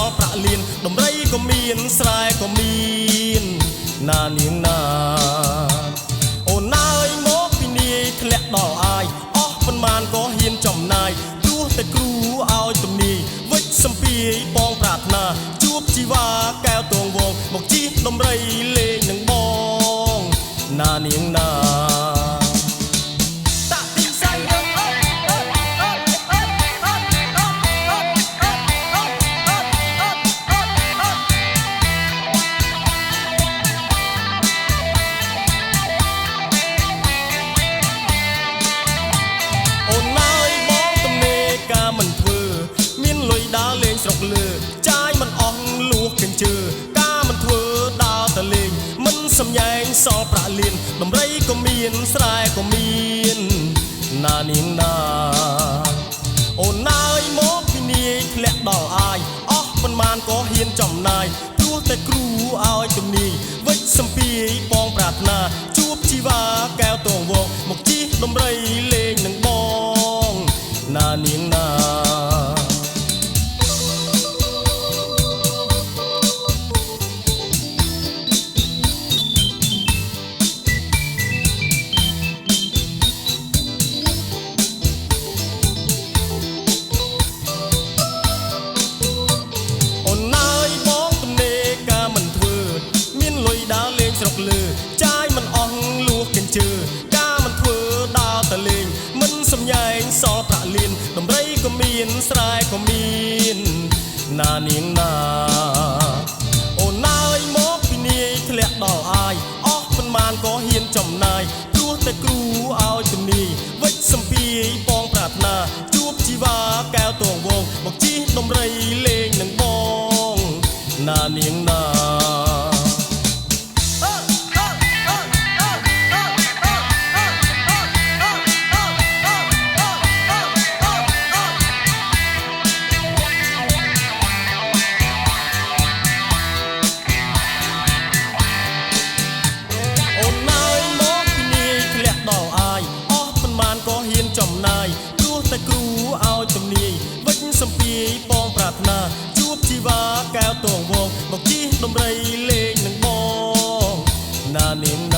ល់ប្រាក់លៀនដំរីក៏មានស្រែក៏មានណានាងណាអូនណាយមកពីនាយធ្លាក់ដល់អាយអស់ប៉ុន្មានក៏ហ៊ានចំណាយព្រោះតែគ្រូឲ្យទំនាយវិច្ចសំពីបងប្រាថ្នាជួបជីវ៉ាកែវតងវងមកជិះដំរីលេងនឹងបងណានាងណាស្រុកលើចាយមិនអស់លួសកញ្ជើការមិនធ្វើដើរតលេងមិនសំញែងសល់ប្រាក់លៀនដំរីក៏មានស្រែក៏មានណានាងណាអូនណាយមកពីនាយធ្លាក់ដល់អាយអស់ប៉ុន្មានក៏ហ៊ានចំណាយព្រោះតែគ្រូឲ្យទំនាយវិច្ចសំពីបងប្រាថ្នាជួបជីវ៉ាកែវតងវងមកជិះដំរីលេងនឹងបងណានាងណាស្រុកលើចាយមិនអស់លួសកញ្ជើការមិនធ្វើដើរតលេងមិនសំញែងសល់ប្រាក់លៀនដំរីក៏មានស្រែក៏មានណានាងណាអូនណាយមកពីនាយធ្លាក់ដល់អាយអស់ប៉ុន្មានក៏ហ៊ានចំណាយព្រោះតែគ្រូឲ្យទំនាយវិច្ចសំពីបងប្រាថ្នាជួបជីវ៉ាកែវតងវងមកជិះដំរីលេងនឹងបងណានាងណាក៏ហ៊ានចំណាយព្រោះតែគ្រូឲ្យទំនាយវិច្ចសំពីបងប្រាថ្នាជួបជីវ៉ាកែវតងវងមកជិះដំរីលេងនឹងបងណានាង